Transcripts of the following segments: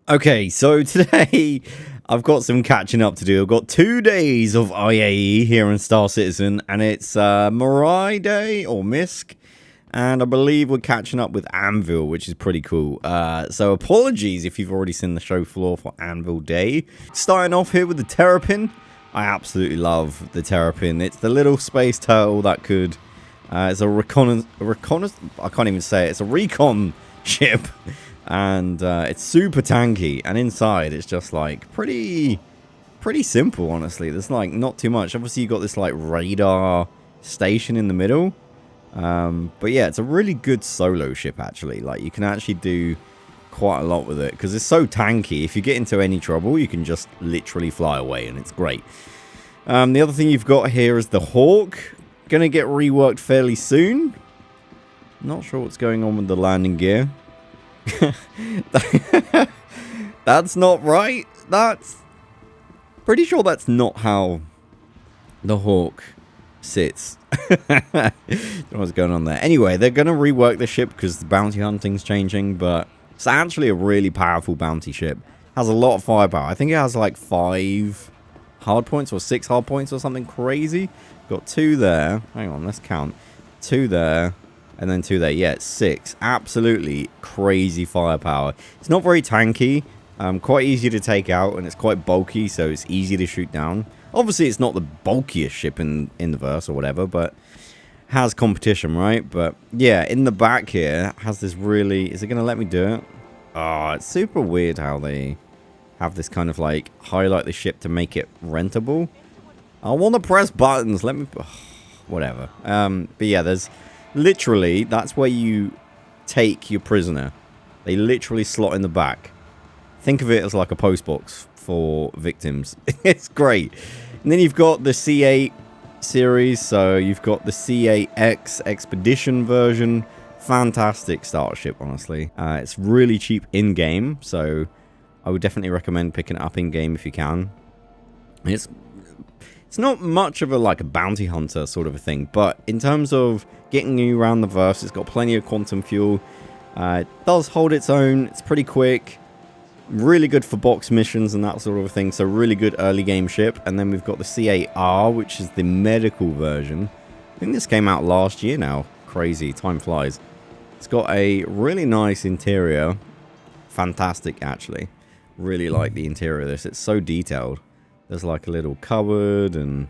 Okay, so today I've got some catching up to do. I've got 2 days of IAE here in Star Citizen, and it's Mirai Day or Misc, and I believe we're catching up with Anvil, which is pretty cool. So apologies if you've already seen the show floor for Anvil Day. Starting off here with the Terrapin. I absolutely love the Terrapin. It's the little space turtle that could... it's a recon... I can't even say it. It's a recon ship. And it's super tanky, and inside it's just like pretty simple, honestly. There's like not too much. Obviously you got this like radar station in the middle, but yeah, it's a really good solo ship actually. Like you can actually do quite a lot with it because it's so tanky. If you get into any trouble, you can just literally fly away, and it's great. The other thing you've got here is the Hawk, gonna get reworked fairly soon. Not sure what's going on with the landing gear. That's not right. That's pretty sure that's not how the Hawk sits. Don't know what's going on there. Anyway, they're gonna rework the ship because the bounty hunting's changing, but it's actually a really powerful bounty ship. Has a lot of firepower. I think it has like 5 hard points or 6 hard points or something crazy. Got 2 there. Hang on, let's count. 2 there. And then 2 there. Yeah, it's 6. Absolutely crazy firepower. It's not very tanky. Quite easy to take out. And it's quite bulky, so it's easy to shoot down. Obviously, it's not the bulkiest ship in the verse or whatever, but has competition, right? But yeah, in the back here, has this really... Is it going to let me do it? Oh, it's super weird how they have this kind of like highlight the ship to make it rentable. I want to press buttons. Let me... Oh, whatever. But yeah, there's... Literally, that's where you take your prisoner. They literally slot in the back. Think of it as like a postbox for victims. It's great. And then you've got the C8 series. So you've got the C8X Expedition version. Fantastic starter ship, honestly. It's really cheap in-game. So I would definitely recommend picking it up in-game if you can. It's not much of a like a bounty hunter sort of a thing, but in terms of getting you around the verse, it's got plenty of quantum fuel. It does hold its own. It's pretty quick, really good for box missions and that sort of thing. So really good early game ship. And then we've got the C8R, which is the medical version. I think this came out last year now. Crazy, time flies. It's got a really nice interior. Fantastic, actually. Really like the interior of this. It's so detailed. There's like a little cupboard and,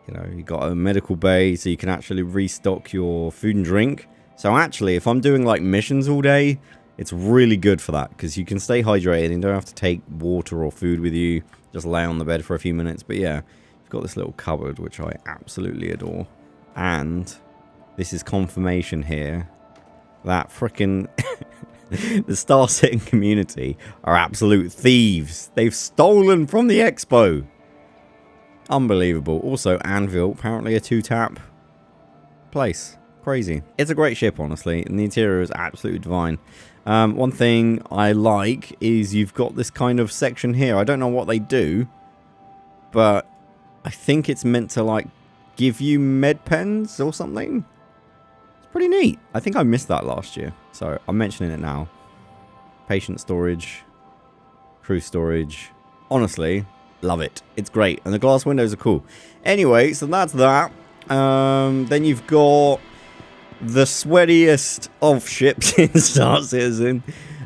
you know, you got a medical bay so you can actually restock your food and drink. So actually, if I'm doing like missions all day, it's really good for that because you can stay hydrated and you don't have to take water or food with you. Just lay on the bed for a few minutes. But yeah, you've got this little cupboard, which I absolutely adore. And this is confirmation here that frickin' the Star Citizen community are absolute thieves. They've stolen from the expo. Unbelievable. Also, Anvil, apparently a 2-tap place. Crazy. It's a great ship, honestly, and the interior is absolutely divine. One thing I like is you've got this kind of section here. I don't know what they do, but I think it's meant to, like, give you med pens or something. Pretty neat. I think I missed that last year, so I'm mentioning it now. Patient storage, crew storage. Honestly, love it. It's great, and the glass windows are cool. Anyway, so that's that. Then you've got the sweatiest of ships in Star Citizen.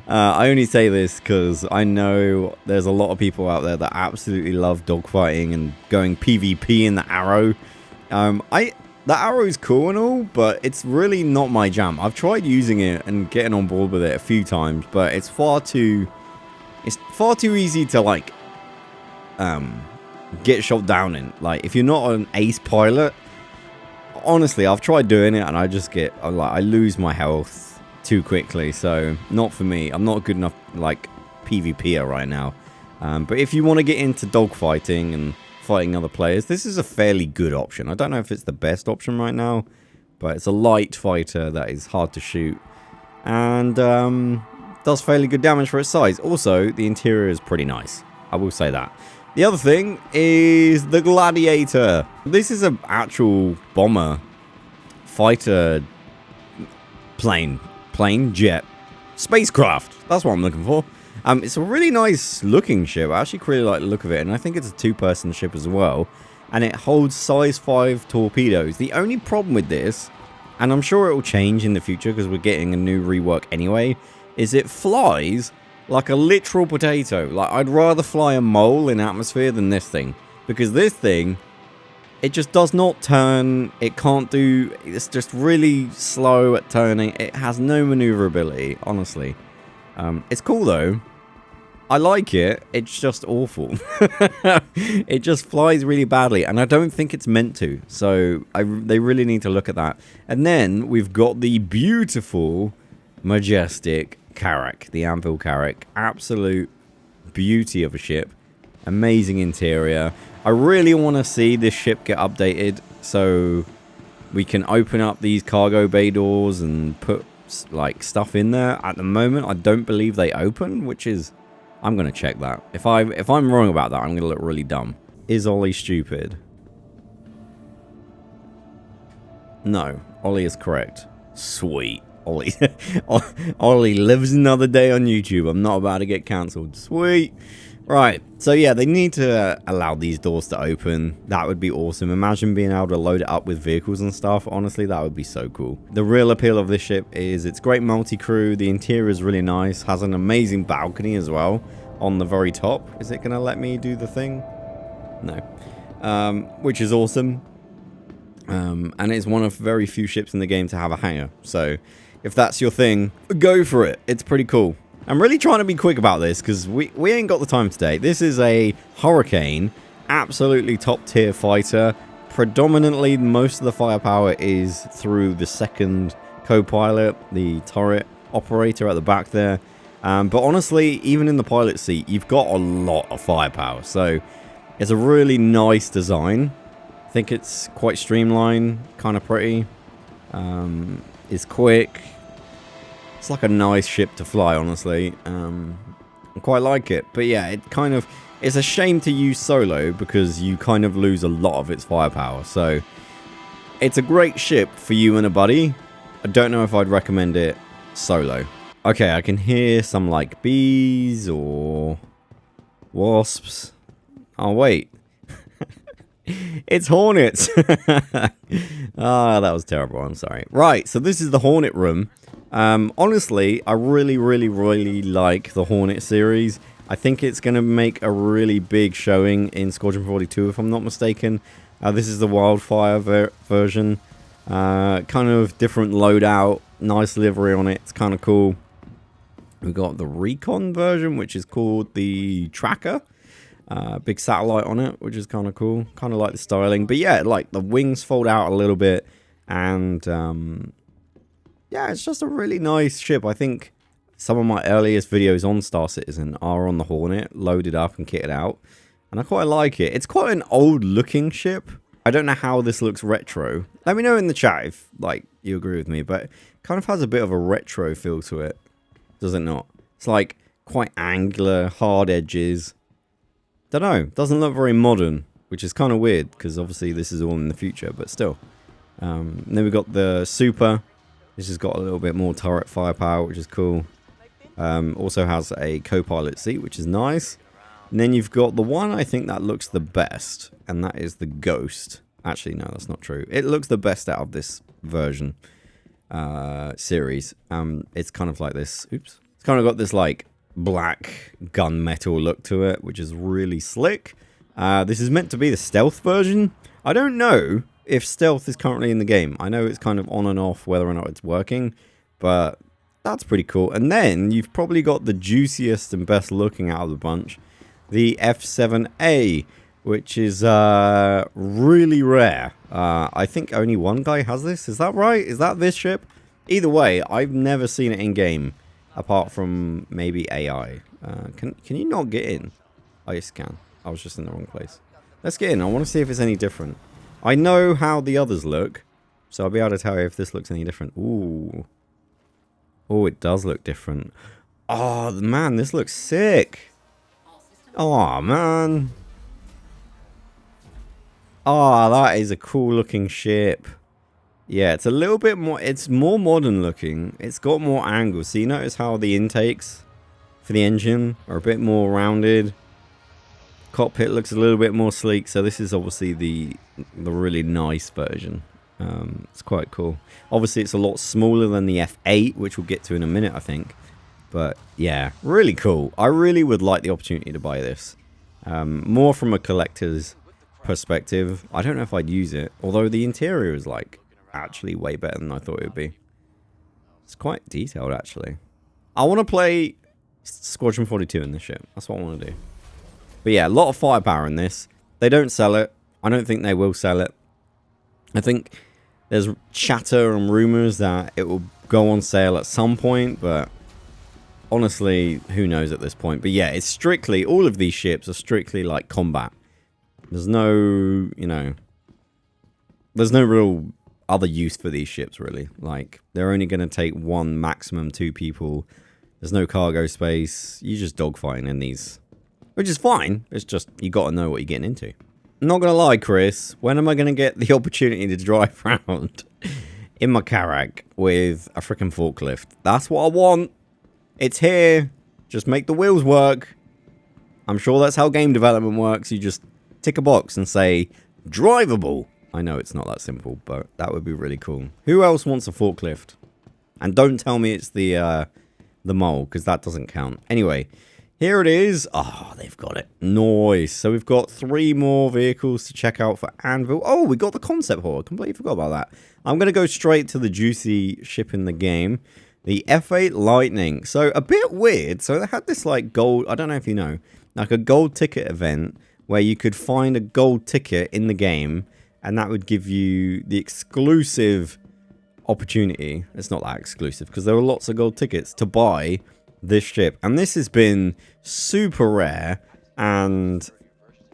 I only say this because I know there's a lot of people out there that absolutely love dogfighting and going PvP in the Arrow. The Arrow is cool and all, but it's really not my jam. I've tried using it and getting on board with it a few times, but it's far too easy to like get shot down in. Like if you're not an ace pilot, honestly, I've tried doing it and I just get I lose my health too quickly. So not for me. I'm not good enough like PvPer right now. But if you want to get into dogfighting and fighting other players, this is a fairly good option. I don't know if it's the best option right now, but it's a light fighter that is hard to shoot and does fairly good damage for its size. Also, the interior is pretty nice. I will say that. The other thing is the Gladiator. This is an actual bomber fighter plane jet spacecraft. That's what I'm looking for. It's a really nice looking ship. I actually really like the look of it, and I think it's a 2-person ship as well. And it holds size 5 torpedoes. The only problem with this, and I'm sure it will change in the future because we're getting a new rework anyway, is it flies like a literal potato. Like, I'd rather fly a mole in atmosphere than this thing. Because this thing, it just does not turn. It can't do. It's just really slow at turning. It has no maneuverability, honestly. It's cool though. I like it. It's just awful. It just flies really badly, and I don't think it's meant to. So they really need to look at that. And then we've got the beautiful, majestic Carrack, the Anvil Carrack. Absolute beauty of a ship. Amazing interior. I really want to see this ship get updated so we can open up these cargo bay doors and put like stuff in there. At the moment, I don't believe they open, which is, I'm gonna check that. If I'm wrong about that, I'm gonna look really dumb. Is Ollie stupid? No, Ollie is correct. Sweet. Ollie. Ollie lives another day on YouTube. I'm not about to get cancelled. Sweet. Right, so yeah, they need to allow these doors to open. That would be awesome. Imagine being able to load it up with vehicles and stuff. Honestly, that would be so cool. The real appeal of this ship is it's great multi-crew. The interior is really nice. Has an amazing balcony as well on the very top. Is it going to let me do the thing? No. Which is awesome. And it's one of very few ships in the game to have a hangar. So if that's your thing, go for it. It's pretty cool. I'm really trying to be quick about this because we ain't got the time today. This is a Hurricane, absolutely top tier fighter. Predominantly, most of the firepower is through the second co-pilot, the turret operator at the back there. But honestly, even in the pilot seat, you've got a lot of firepower. So it's a really nice design. I think it's quite streamlined, kind of pretty. It's quick. It's like a nice ship to fly, honestly. I quite like it. But yeah, it's a shame to use solo because you kind of lose a lot of its firepower. So it's a great ship for you and a buddy. I don't know if I'd recommend it solo. Okay, I can hear some like bees or wasps. Oh, wait. It's Hornets. Ah, that was terrible. I'm sorry. Right, so this is the Hornet room. Honestly, I really like the Hornet series. I think it's going to make a really big showing in Squadron 42, if I'm not mistaken. This is the Wildfire version. Kind of different loadout, nice livery on it. It's kind of cool. We've got the Recon version, which is called the Tracker. Big satellite on it, which is kind of cool. Kind of like the styling. But yeah, like the wings fold out a little bit. And yeah, it's just a really nice ship. I think some of my earliest videos on Star Citizen are on the Hornet, loaded up and kitted out. And I quite like it. It's quite an old looking ship. I don't know how this looks retro. Let me know in the chat if like you agree with me, but it kind of has a bit of a retro feel to it. Does it not? It's like quite angular, hard edges. Don't know. Doesn't look very modern, which is kind of weird because obviously this is all in the future, but still. Then we've got the Super. This has got a little bit more turret firepower, which is cool. Also has a co-pilot seat, which is nice. And then you've got the one I think that looks the best, and that is the Ghost. Actually, no, that's not true. It looks the best out of this version series. It's kind of like this. Oops. It's kind of got this like black gunmetal look to it, which is really slick. This is meant to be the stealth version. I don't know if stealth is currently in the game. I know it's kind of on and off whether or not it's working, but that's pretty cool. And then you've probably got the juiciest and best looking out of the bunch, the F7A, which is really rare. I think only one guy has this. Is that right? Is that this ship? Either way, I've never seen it in game apart from maybe AI. Can you not get in? Oh, yes, can. I was just in the wrong place. Let's get in. I want to see if it's any different. I know how the others look, so I'll be able to tell you if this looks any different. Ooh. Oh, it does look different. Oh, man, this looks sick. Oh, man. Oh, that is a cool looking ship. Yeah, it's a little bit more, it's more modern looking. It's got more angles. So you notice how the intakes for the engine are a bit more rounded. Cockpit looks a little bit more sleek. So this is obviously the really nice version. It's quite cool. Obviously, it's a lot smaller than the F8, which we'll get to in a minute, I think. But yeah, really cool. I really would like the opportunity to buy this. More from a collector's perspective. I don't know if I'd use it, although the interior is like actually way better than I thought it would be. It's quite detailed, actually. I want to play Squadron 42 in this ship. That's what I want to do. But yeah, a lot of firepower in this. They don't sell it. I don't think they will sell it. I think there's chatter and rumors that it will go on sale at some point, but honestly, who knows at this point. But yeah, it's strictly, all of these ships are strictly like combat. There's no, you know, there's no real other use for these ships, really. Like, they're only going to take one, maximum 2 people. There's no cargo space. You're just dogfighting in these, which is fine. It's just, you got to know what you're getting into. Not going to lie, Chris, when am I going to get the opportunity to drive around in my Karak with a freaking forklift? That's what I want. It's here. Just make the wheels work. I'm sure that's how game development works. You just tick a box and say, drivable. I know it's not that simple, but that would be really cool. Who else wants a forklift? And don't tell me it's the mole, because that doesn't count. Anyway, here it is. Oh, they've got it. Nice. So we've got 3 more vehicles to check out for Anvil. Oh, we got the concept hall. I completely forgot about that. I'm going to go straight to the juicy ship in the game. The F8 Lightning. So a bit weird. So they had this like gold, I don't know if you know, like a gold ticket event where you could find a gold ticket in the game and that would give you the exclusive opportunity. It's not that exclusive because there were lots of gold tickets to buy this ship. And this has been super rare and,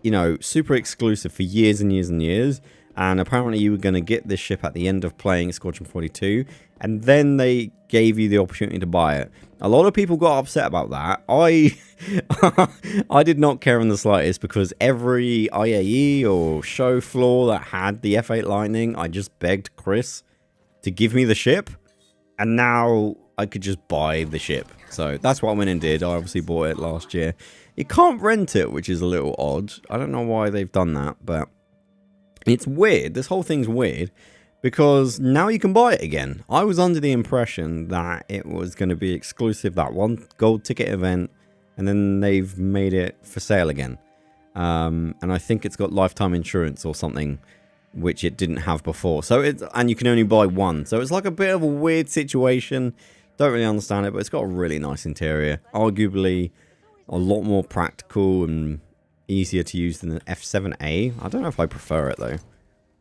you know, super exclusive for years and years and years. And apparently you were going to get this ship at the end of playing Squadron 42. And then they gave you the opportunity to buy it. A lot of people got upset about that. I did not care in the slightest because every IAE or show floor that had the F8 Lightning, I just begged Chris to give me the ship. And now I could just buy the ship. So that's what I went and did. I obviously bought it last year. You can't rent it, which is a little odd. I don't know why they've done that, but it's weird. This whole thing's weird because now you can buy it again. I was under the impression that it was going to be exclusive, that one gold ticket event, and then they've made it for sale again. And I think it's got lifetime insurance or something, which it didn't have before. So and you can only buy one. So it's like a bit of a weird situation. Don't really understand it, but it's got a really nice interior. Arguably a lot more practical and easier to use than the F7A. I don't know if I prefer it though.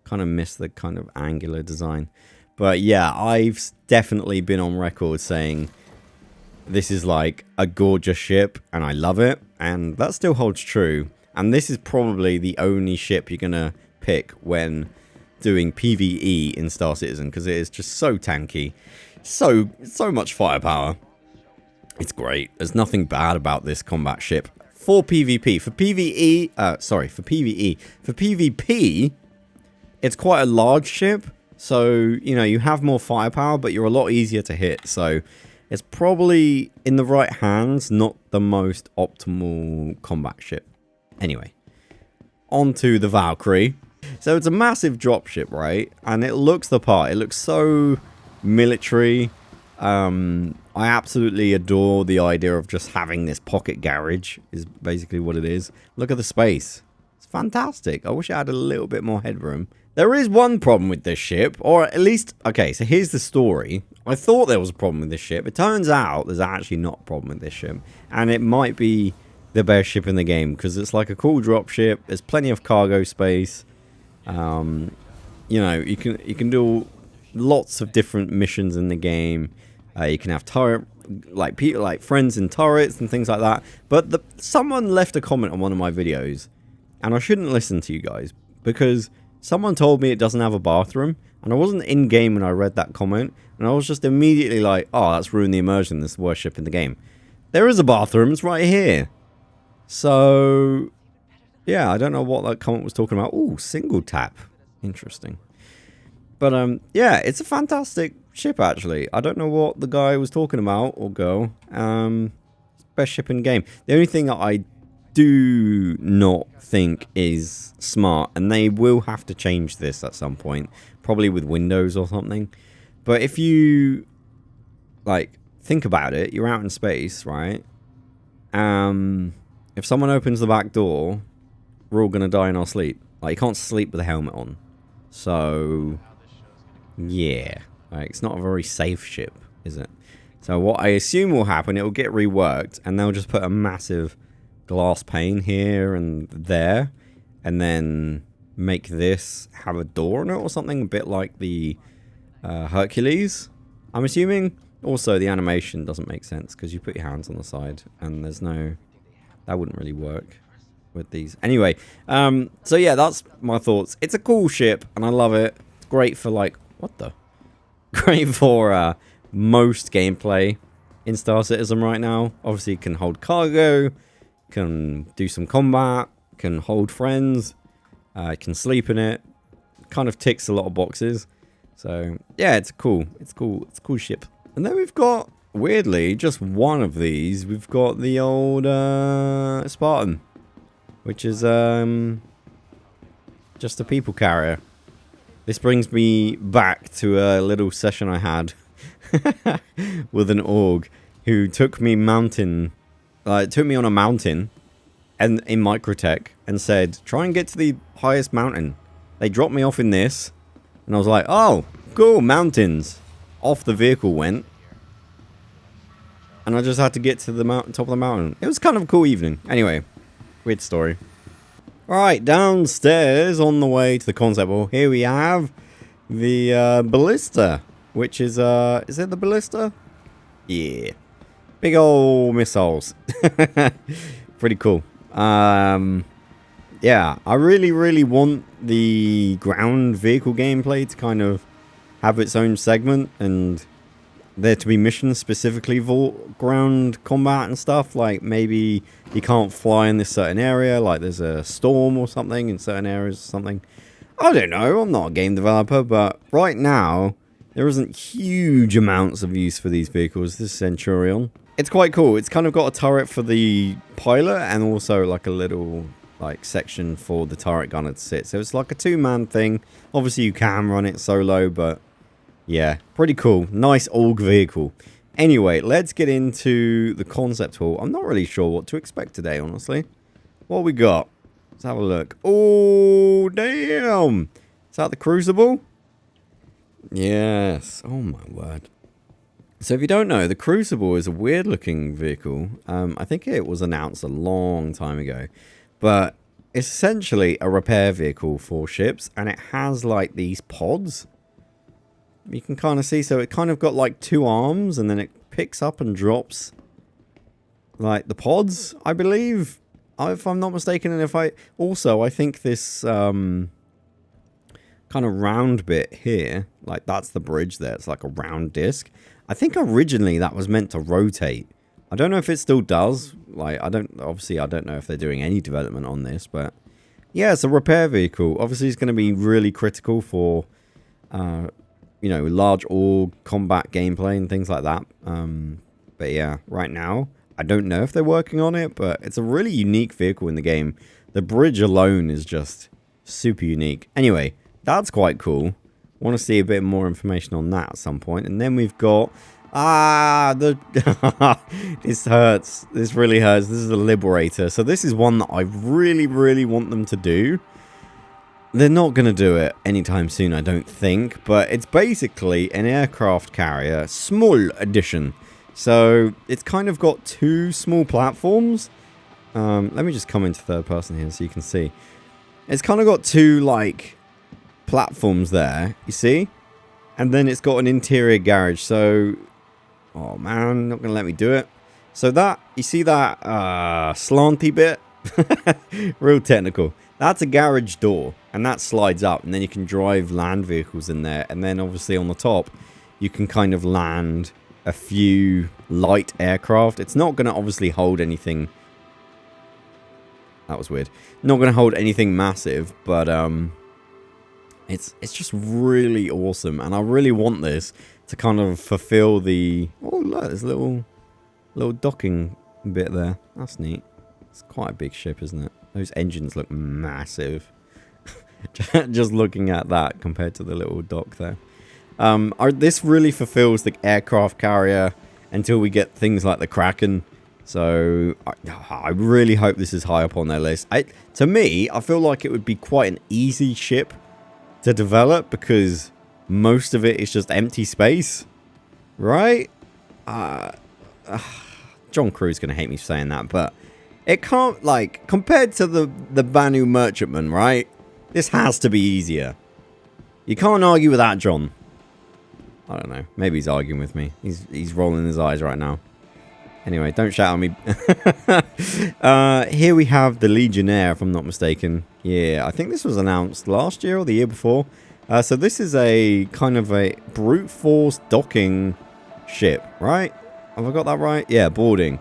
Kind of miss the kind of angular design. But yeah, I've definitely been on record saying this is like a gorgeous ship and I love it. And that still holds true. And this is probably the only ship you're going to pick when doing PvE in Star Citizen because it is just so tanky. So much firepower. It's great. There's nothing bad about this combat ship. For PvP. For PvE, for PvE. For PvP, it's quite a large ship. So, you know, you have more firepower, but you're a lot easier to hit. So, it's probably, in the right hands, not the most optimal combat ship. Anyway, on to the Valkyrie. So, it's a massive dropship, right? And it looks the part. It looks so military. I absolutely adore the idea of just having this pocket garage, is basically what it is. Look at the space. It's fantastic. I wish I had a little bit more headroom. There is one problem with this ship, or at least, okay, so here's the story. I thought there was a problem with this ship. It turns out there's actually not a problem with this ship. And it might be the best ship in the game, because it's like a cool dropship. There's plenty of cargo space. You know, you can do lots of different missions in the game. You can have turret, like people, like friends in turrets and things like that. But someone left a comment on one of my videos, and I shouldn't listen to you guys because someone told me it doesn't have a bathroom, and I wasn't in game when I read that comment, and I was just immediately like, "Oh, that's ruined the immersion. This is the worst ship in the game." There is a bathroom. It's right here. So, yeah, I don't know what that comment was talking about. Ooh, single tap. Interesting. But yeah, it's a fantastic ship actually. I don't know what the guy was talking about, or girl. Best ship in game. The only thing that I do not think is smart, and they will have to change this at some point, probably with Windows or something. But if you like think about it, you're out in space, right? If someone opens the back door, we're all gonna die in our sleep. Like, you can't sleep with a helmet on. So yeah, like, it's not a very safe ship, is it? So what I assume will happen, it will get reworked, and they'll just put a massive glass pane here and there, and then make this have a door in it or something, a bit like the Hercules, I'm assuming. Also, the animation doesn't make sense because you put your hands on the side, and there's no... That wouldn't really work with these. Anyway, so yeah, that's my thoughts. It's a cool ship, and I love it. It's great for, like... What the? Great for most gameplay in Star Citizen right now. Obviously, it can hold cargo, can do some combat, can hold friends, can sleep in it. Kind of ticks a lot of boxes. So yeah, it's cool. It's cool. It's a cool ship. And then we've got, weirdly, just one of these. We've got the old Spartan, which is just a people carrier. This brings me back to a little session I had with an org who took me on a mountain and in Microtech and said, try and get to the highest mountain. They dropped me off in this, and I was like, oh, cool, mountains. Off the vehicle went, and I just had to get to the top of the mountain. It was kind of a cool evening. Anyway, weird story. Alright, downstairs on the way to the concept hall, here we have the ballista, which is it the ballista? Yeah. Big old missiles. Pretty cool. Yeah, I really want the ground vehicle gameplay to kind of have its own segment, and there to be missions specifically for ground combat and stuff. Like, maybe you can't fly in this certain area, like there's a storm or something in certain areas or something. I don't know, I'm not a game developer, but right now there isn't huge amounts of use for these vehicles. This Centurion, it's quite cool. It's kind of got a turret for the pilot and also like a little like section for the turret gunner to sit. So it's like a two-man thing. Obviously you can run it solo, but yeah, pretty cool. Nice org vehicle. Anyway, let's get into the concept hall. I'm not really sure what to expect today, honestly. What we got? Let's have a look. Oh, damn. Is that the Crucible? Yes. Oh, my word. So if you don't know, the Crucible is a weird-looking vehicle. I think it was announced a long time ago. But it's essentially a repair vehicle for ships, and it has, like, these pods. You can kind of see, so it kind of got like two arms, and then it picks up and drops like the pods, I believe, if I'm not mistaken. And I think this kind of round bit here, like that's the bridge there, it's like a round disc. I think originally that was meant to rotate. I don't know if it still does. Like, I don't know if they're doing any development on this, but yeah, it's a repair vehicle. Obviously it's going to be really critical for you know, large org combat gameplay and things like that. But yeah, right now, I don't know if they're working on it, but it's a really unique vehicle in the game. The bridge alone is just super unique. Anyway, that's quite cool. Want to see a bit more information on that at some point. And then we've got... this hurts. This really hurts. This is the Liberator. So this is one that I really want them to do. They're not going to do it anytime soon, I don't think. But it's basically an aircraft carrier, small edition. So it's kind of got two small platforms. Let me just come into third person here so you can see. It's kind of got two, like, platforms there, you see? And then it's got an interior garage. So, oh man, not going to let me do it. So that, you see that slanty bit? Real technical. That's a garage door, and that slides up, and then you can drive land vehicles in there. And then obviously on the top, you can kind of land a few light aircraft. It's not going to obviously hold anything. That was weird. Not going to hold anything massive, but It's just really awesome, and I really want this to kind of fulfill the... Oh, look, there's a little docking bit there. That's neat. It's quite a big ship, isn't it? Those engines look massive. Just looking at that compared to the little dock there. This really fulfills the aircraft carrier until we get things like the Kraken. So I really hope this is high up on their list. To me, I feel like it would be quite an easy ship to develop because most of it is just empty space, right? John Crew's gonna hate me saying that, but it can't, like, compared to the Banu Merchantman, right? This has to be easier. You can't argue with that, John. I don't know. Maybe he's arguing with me. He's rolling his eyes right now. Anyway, don't shout at me. Here we have the Legionnaire, if I'm not mistaken. Yeah, I think this was announced last year or the year before. So this is a kind of a brute force docking ship, right? Have I got that right? Yeah, boarding.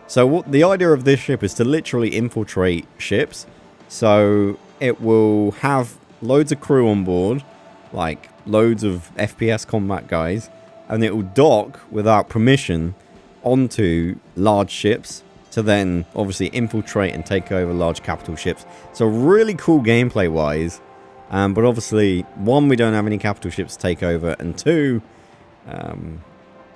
So what the idea of this ship is to literally infiltrate ships. So it will have loads of crew on board, like loads of FPS combat guys, and it will dock without permission onto large ships to then obviously infiltrate and take over large capital ships. So really cool gameplay wise, but obviously one, we don't have any capital ships to take over, and two,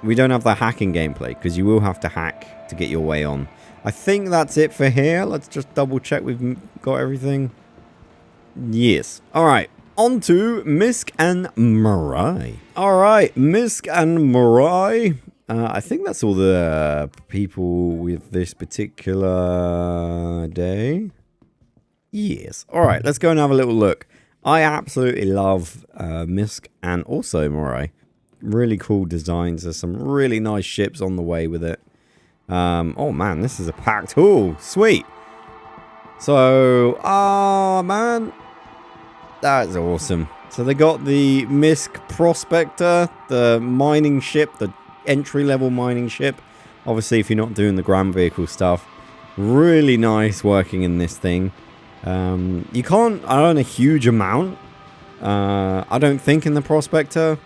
we don't have the hacking gameplay because you will have to hack to get your way on. I think that's it for here. Let's just double check we've got everything. Yes. All right. On to Misc and Mirai. All right, Misc and Mirai. I think that's all the people with this particular day. Yes. All right, let's go and have a little look. I absolutely love Misc and also Mirai. Really cool designs. There's some really nice ships on the way with it. Oh, man, this is a packed haul. Sweet. So, man, that's awesome. So they got the Misc Prospector, the mining ship, the entry-level mining ship. Obviously, if you're not doing the ground vehicle stuff, really nice working in this thing. You can't earn a huge amount, I don't think, in the Prospector,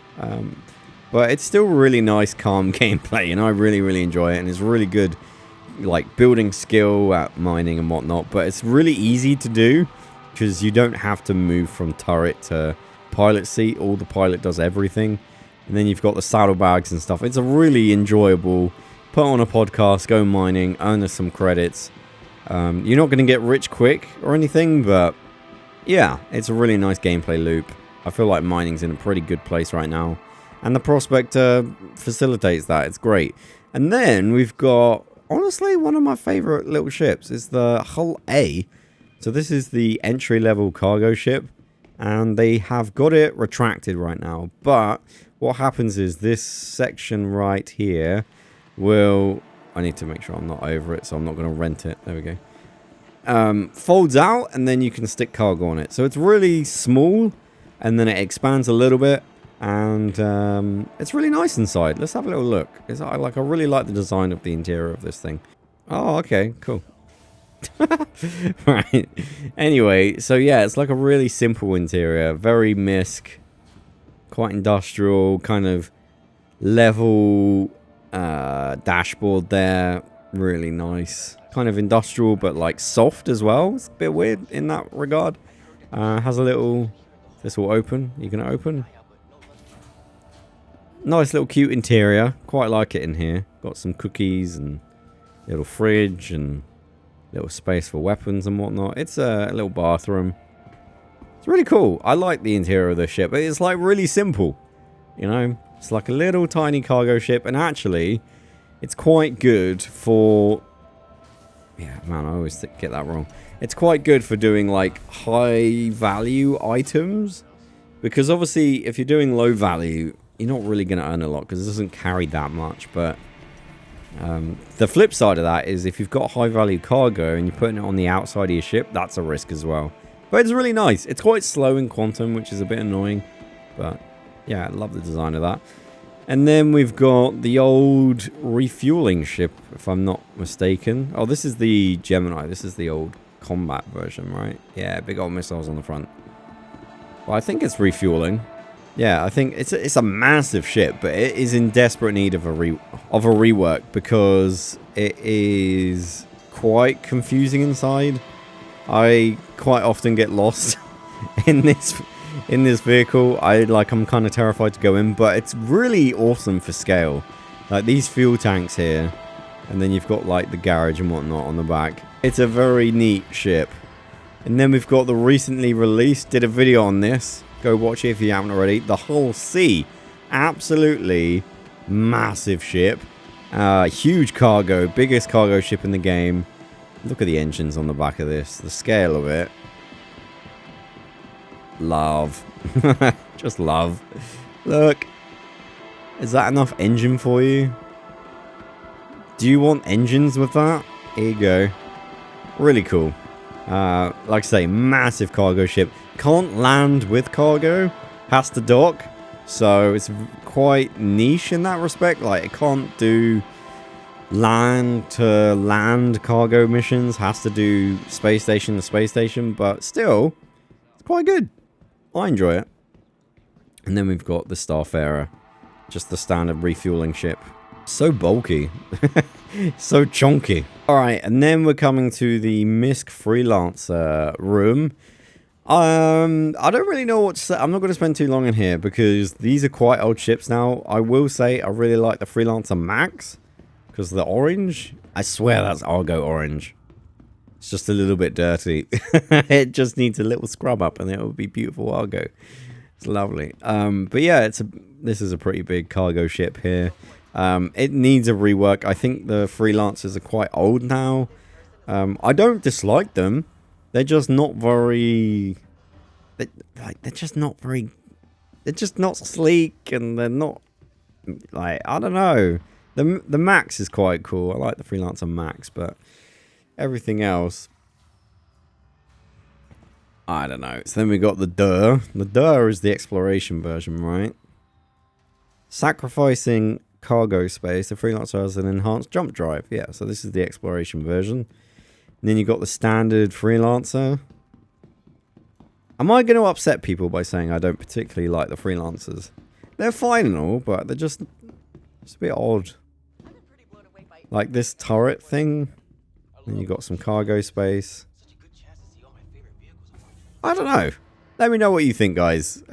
but it's still really nice, calm gameplay, and I really enjoy it, and it's really good, like, building skill at mining and whatnot, but it's really easy to do because you don't have to move from turret to pilot seat. All the pilot does everything. And then you've got the saddlebags and stuff. It's a really enjoyable, put on a podcast, go mining, earn us some credits. You're not going to get rich quick or anything, but yeah, it's a really nice gameplay loop. I feel like mining's in a pretty good place right now. And the Prospector facilitates that. It's great. And then we've got, honestly, one of my favorite little ships. It's the Hull A. So this is the entry-level cargo ship. And they have got it retracted right now. But what happens is this section right here will... I need to make sure I'm not over it, so I'm not going to rent it. There we go. Folds out, and then you can stick cargo on it. So it's really small, and then it expands a little bit. And it's really nice inside. Let's have a little look. I really like the design of the interior of this thing. Oh, okay, cool. Right. Anyway, so yeah, it's like a really simple interior. Very Misc. Quite industrial, kind of level dashboard there. Really nice. Kind of industrial, but like soft as well. It's a bit weird in that regard. Has a little... This will open. You can open. Nice little cute interior. Quite like it in here. Got some cookies and little fridge and little space for weapons and whatnot. It's a little bathroom. It's really cool. I like the interior of this ship. But it's like really simple. You know? It's like a little tiny cargo ship. And actually, it's quite good for... Yeah, man, I always get that wrong. It's quite good for doing like high value items. Because obviously, if you're doing low value, you're not really going to earn a lot. Because it doesn't carry that much. But the flip side of that is if you've got high value cargo and you're putting it on the outside of your ship, that's a risk as well. But it's really nice. It's quite slow in quantum, which is a bit annoying. But yeah, I love the design of that. And then we've got the old refueling ship, if I'm not mistaken. Oh, this is the Gemini. This is the old combat version, right? Yeah, big old missiles on the front. Well, I think it's refueling. Yeah, I think it's a massive ship, but it is in desperate need of a rework because it is quite confusing inside. I quite often get lost in this vehicle. I'm kind of terrified to go in, but it's really awesome for scale. Like these fuel tanks here, and then you've got like the garage and whatnot on the back. It's a very neat ship. And then we've got the recently released, did a video on this. Go watch it if you haven't already. The Hull C. Absolutely massive ship. Huge cargo. Biggest cargo ship in the game. Look at the engines on the back of this. The scale of it. Love. Just love. Look. Is that enough engine for you? Do you want engines with that? Here you go. Really cool. Like I say, massive cargo ship. Can't land with cargo. Has to dock. So it's quite niche in that respect. Like it can't do land to land cargo missions. Has to do space station to space station. But still, it's quite good. I enjoy it. And then we've got the Starfarer. Just the standard refueling ship. So bulky. So chunky. Alright, and then we're coming to the Misc Freelancer room. I don't really know what to say. I'm not going to spend too long in here because these are quite old ships now. I will say I really like the Freelancer Max because the orange. I swear that's Argo orange. It's just a little bit dirty. It just needs a little scrub up and it will be beautiful Argo. It's lovely. But yeah, this is a pretty big cargo ship here. It needs a rework. I think the Freelancers are quite old now. I don't dislike them. They're just not very... They're just not very... They're just not sleek, and they're not... Like, I don't know. The Max is quite cool. I like the Freelancer Max, but everything else... I don't know. So then we got the Durr. The Durr is the exploration version, right? Sacrificing cargo space. The Freelancer has an enhanced jump drive. Yeah, so this is the exploration version. And then you got the standard Freelancer. Am I going to upset people by saying I don't particularly like the Freelancers? They're fine and all, but they're just a bit odd. Like this turret thing. Then you got some cargo space. I don't know. Let me know what you think, guys.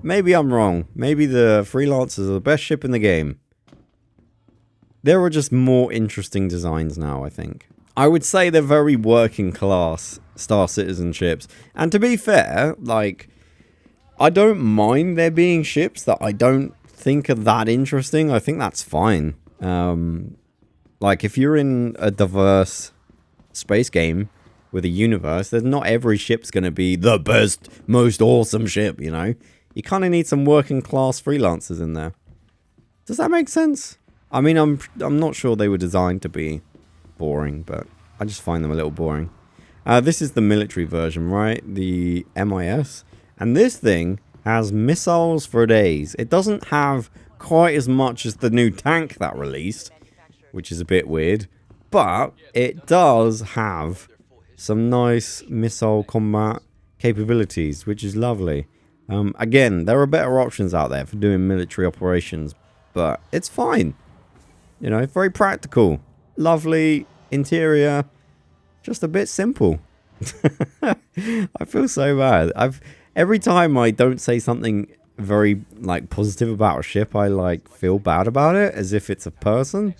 Maybe I'm wrong. Maybe the Freelancers are the best ship in the game. There are just more interesting designs now, I think. I would say they're very working class Star Citizen ships. And to be fair, like, I don't mind there being ships that I don't think are that interesting. I think that's fine. Like, if you're in a diverse space game with a universe, then not every ship's going to be the best, most awesome ship, you know? You kind of need some working class Freelancers in there. Does that make sense? I mean, I'm not sure they were designed to be boring, but I just find them a little boring. This is the military version, right? The MIS. And this thing has missiles for days. It doesn't have quite as much as the new tank that released, which is a bit weird. But it does have some nice missile combat capabilities, which is lovely. Again, there are better options out there for doing military operations, but it's fine. You know, very practical. Lovely interior. Just a bit simple. I feel so bad. Every time I don't say something very, like, positive about a ship, I, like, feel bad about it, as if it's a person.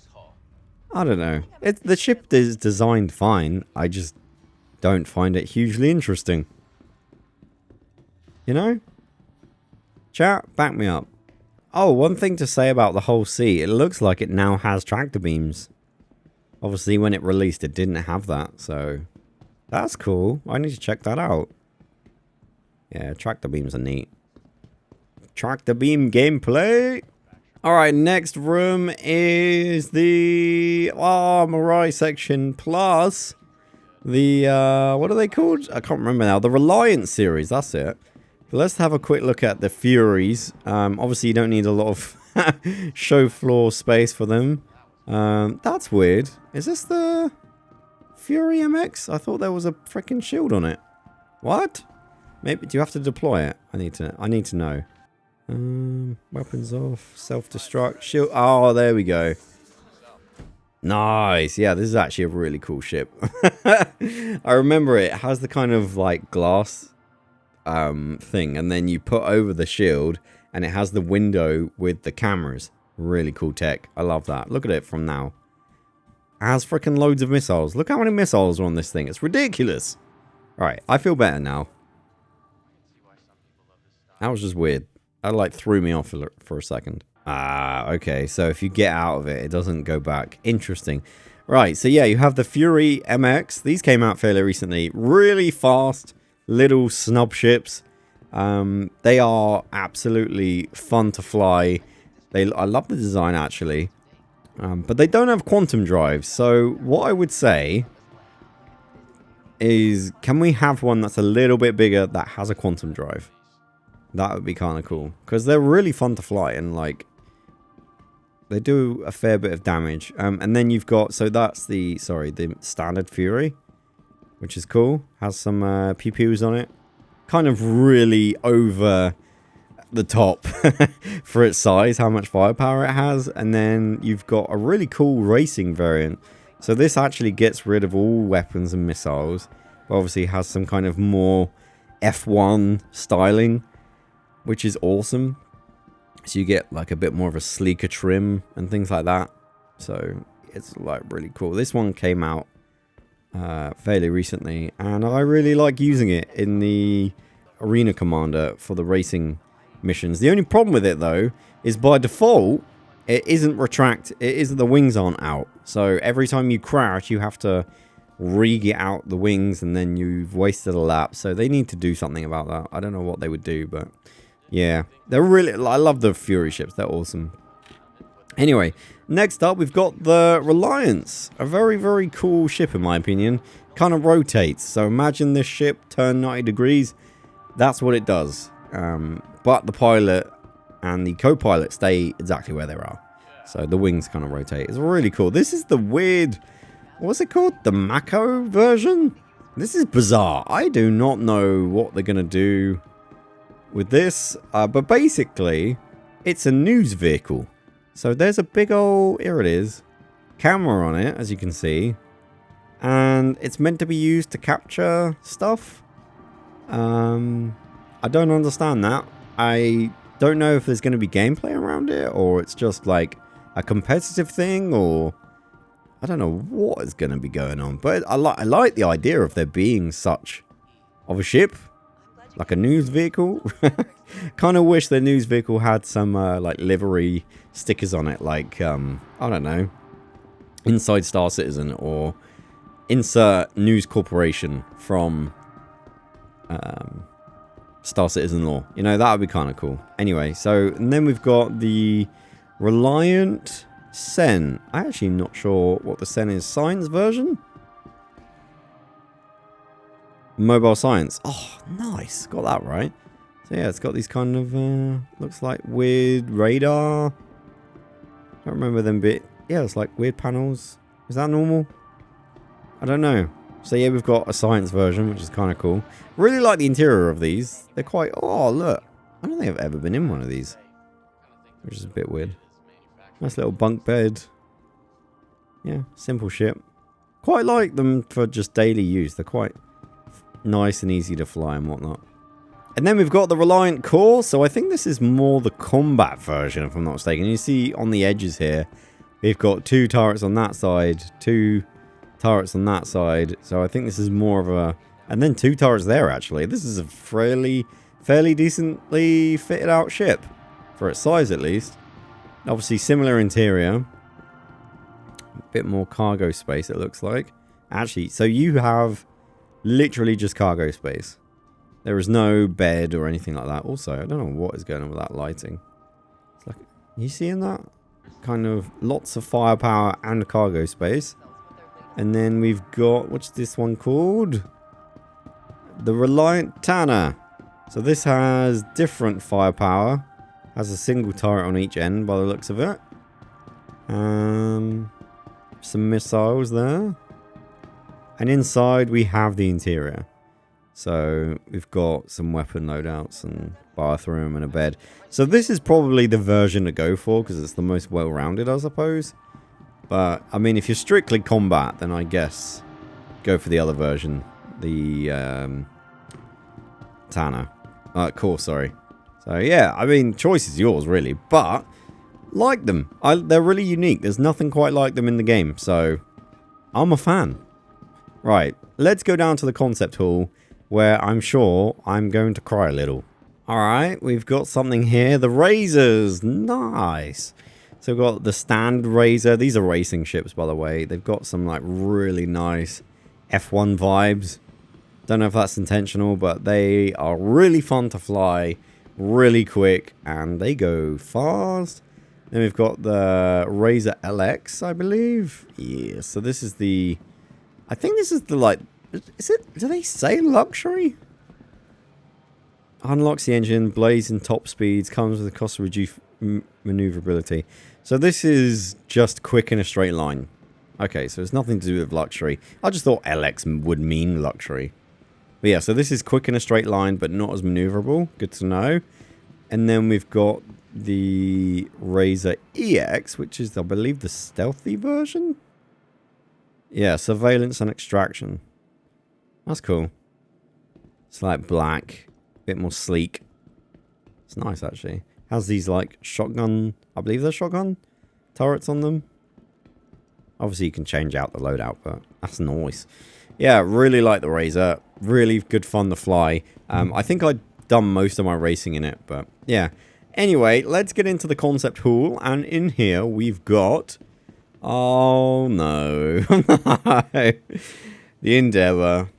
I don't know. The ship is designed fine. I just don't find it hugely interesting. You know? Chat, back me up. Oh, one thing to say about the Hull C. It looks like it now has tractor beams. Obviously, when it released, it didn't have that, so... That's cool. I need to check that out. Yeah, tractor beams are neat. Tractor beam gameplay! Alright, next room is the... Mirai section plus... The, what are they called? I can't remember now. The Reliant series, that's it. But let's have a quick look at the Furies. Obviously, you don't need a lot of show floor space for them. That's weird. Is this the Fury MX? I thought there was a freaking shield on it. What? Maybe, do you have to deploy it? I need to know. Weapons off, self-destruct, shield. Oh, there we go. Nice. Yeah, this is actually a really cool ship. I remember it has the kind of like glass thing, and then you put over the shield, and it has the window with the cameras. Really cool tech. I love that. Look at it from now. It has freaking loads of missiles. Look how many missiles are on this thing. It's ridiculous. Alright, I feel better now. That was just weird. That like threw me off for a second. Ah, okay. So if you get out of it, it doesn't go back. Interesting. Right, so yeah, you have the Fury MX. These came out fairly recently. Really fast little snub ships. They are absolutely fun to fly. I love the design, actually. But they don't have quantum drives. So what I would say is, can we have one that's a little bit bigger that has a quantum drive? That would be kind of cool. Because they're really fun to fly, and like, they do a fair bit of damage. And then you've got, so that's the standard Fury, which is cool. Has some pew-pews on it. Kind of really over the top for its size, how much firepower it has. And then you've got a really cool racing variant. So this actually gets rid of all weapons and missiles. Obviously has some kind of more F1 styling, which is awesome. So you get like a bit more of a sleeker trim and things like that. So it's like really cool. This one came out fairly recently, and I really like using it in the Arena Commander for the racing missions. The only problem with it though is by default it isn't the wings aren't out. So every time you crash you have to re-get out the wings, and then you've wasted a lap. So they need to do something about that. I don't know what they would do, but yeah, they're really, I love the Fury ships. They're awesome. Anyway, next up we've got the Reliance. A very, very cool ship in my opinion. Kind of rotates. So imagine this ship turn 90 degrees. That's what it does. But the pilot and the co-pilot stay exactly where they are. So the wings kind of rotate. It's really cool. This is the weird, what's it called? The Mako version? This is bizarre. I do not know what they're going to do with this, but basically it's a news vehicle. So there's a big old, here it is, camera on it, as you can see, and it's meant to be used to capture stuff. I don't understand that. I don't know if there's going to be gameplay around it, or it's just like a competitive thing, or I don't know what is going to be going on. But I like the idea of there being such of a ship. Like a news vehicle. Kind of wish the news vehicle had some like livery stickers on it, like I don't know, inside Star Citizen, or insert news corporation from Star Citizen lore. You know, that would be kind of cool. Anyway, so and then we've got the Reliant Sen. I'm actually not sure what the Sen is. Science version? Mobile science. Oh, nice. Got that right. So yeah, it's got these kind of, looks like weird radar. I don't remember them bit. Yeah, it's like weird panels. Is that normal? I don't know. So yeah, we've got a science version, which is kind of cool. Really like the interior of these. They're quite, oh, look. I don't think I've ever been in one of these, which is a bit weird. Nice little bunk bed. Yeah, simple ship. Quite like them for just daily use. They're quite nice and easy to fly and whatnot. And then we've got the Reliant Core. So I think this is more the combat version, if I'm not mistaken. You see on the edges here, we've got 2 turrets on that side, 2 turrets on that side. So I think this is more of a, and then 2 turrets there actually. This is a fairly decently fitted out ship for its size at least. Obviously similar interior, a bit more cargo space it looks like. Actually, so you have literally just cargo space. There is no bed or anything like that. Also, I don't know what is going on with that lighting. It's like, you seeing that? Kind of lots of firepower and cargo space. And then we've got, what's this one called? The Reliant Tanner. So this has different firepower. Has a single turret on each end by the looks of it. Some missiles there. And inside we have the interior. So we've got some weapon loadouts and bathroom and a bed. So this is probably the version to go for because it's the most well-rounded, I suppose. But, I mean, if you're strictly combat, then I guess go for the other version. The, Tanner. Core, sorry. So, yeah, I mean, choice is yours, really. But, like them. They're really unique. There's nothing quite like them in the game. So, I'm a fan. Right, let's go down to the concept hall, where I'm sure I'm going to cry a little. Alright, we've got something here. The Razors. Nice. So we've got the stand Razor. These are racing ships, by the way. They've got some, like, really nice F1 vibes. Don't know if that's intentional, but they are really fun to fly, really quick, and they go fast. Then we've got the Razor LX, I believe. Yeah, so this is the... I think this is the, like... Is it... Do they say luxury? Unlocks the engine, blazing top speeds, comes with a cost of reduced maneuverability. So this is just quick in a straight line. Okay, so it's nothing to do with luxury. I just thought LX would mean luxury. But yeah, so this is quick in a straight line, but not as maneuverable. Good to know. And then we've got the Razor EX, which is, I believe, the stealthy version? Yeah, surveillance and extraction. That's cool. It's like black, a bit more sleek. It's nice, actually. Has these, like, shotgun, I believe they're shotgun turrets on them. Obviously, you can change out the loadout, but that's nice. Yeah, really like the Razor. Really good fun to fly. I think I'd done most of my racing in it, but yeah. Anyway, let's get into the concept hall. And in here, we've got... Oh, no. The Endeavour.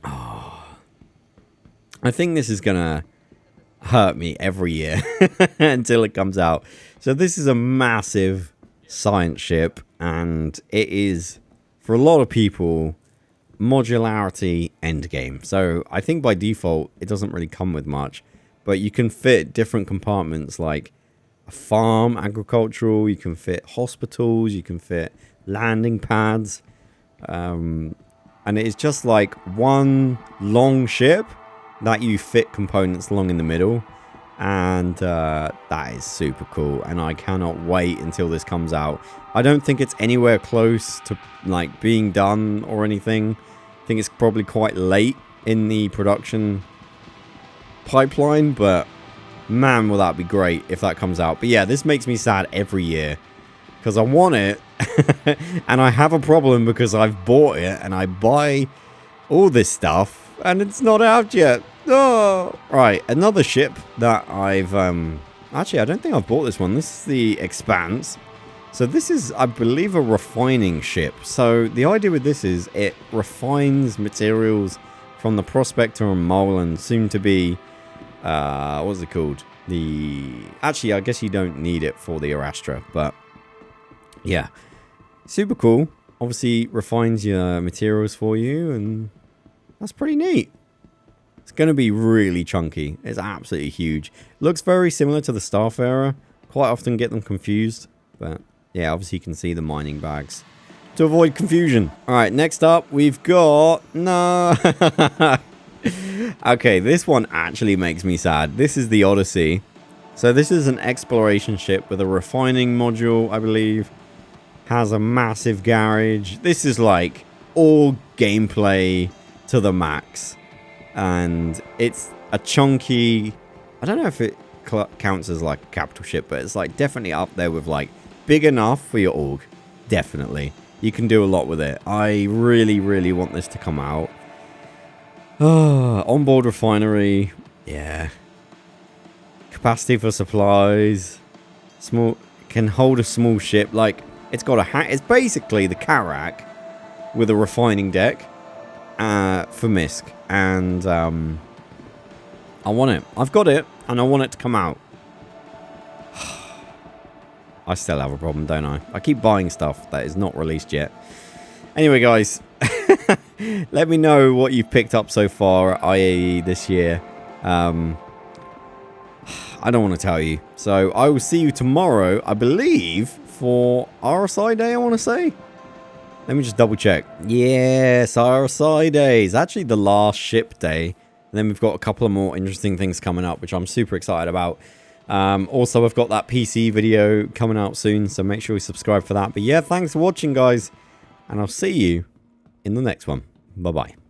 Oh. I think this is going to hurt me every year until it comes out. So this is a massive science ship, and it is, for a lot of people, modularity endgame. So I think by default, it doesn't really come with much, but you can fit different compartments like a farm, agricultural, you can fit hospitals, you can fit landing pads, and it is just like one long ship that you fit components along in the middle, and that is super cool, and I cannot wait until this comes out. I don't think it's anywhere close to like being done or anything. I think it's probably quite late in the production pipeline, but man, will that be great if that comes out. But yeah, this makes me sad every year because I want it and I have a problem because I've bought it and I buy all this stuff and it's not out yet. Oh, right, another ship that I've actually, I don't think I've bought this one. This is the Expanse. So this is, I believe, a refining ship. So the idea with this is it refines materials from the Prospector and Mole, and soon to be, what's it called? Actually, I guess you don't need it for the Arastra, but yeah, super cool. Obviously refines your materials for you, and that's pretty neat. It's going to be really chunky. It's absolutely huge. Looks very similar to the Starfarer. Quite often get them confused, but yeah, obviously you can see the mining bags to avoid confusion. All right, next up we've got... No. Okay, this one actually makes me sad. This is the Odyssey. So this is an exploration ship with a refining module, I believe. Has a massive garage. This is like all gameplay to the max. And it's a chunky... I don't know if it counts as like a capital ship, but it's like definitely up there with like big enough for your org. Definitely. You can do a lot with it. I really, really want this to come out. Onboard refinery. Yeah. Capacity for supplies. Small. Can hold a small ship. Like, it's got a... It's basically the Karak with a refining deck for Misc. And I want it. I've got it, and I want it to come out. I still have a problem, don't I? I keep buying stuff that is not released yet. Anyway, guys, let me know what you've picked up so far at IAE this year. I don't want to tell you. So I will see you tomorrow, I believe, for RSI Day, I want to say. Let me just double check. Yes, RSI Day is actually the last ship day. And then we've got a couple of more interesting things coming up, which I'm super excited about. Also, I've got that PC video coming out soon, so make sure you subscribe for that. But yeah, thanks for watching, guys. And I'll see you in the next one. Bye-bye.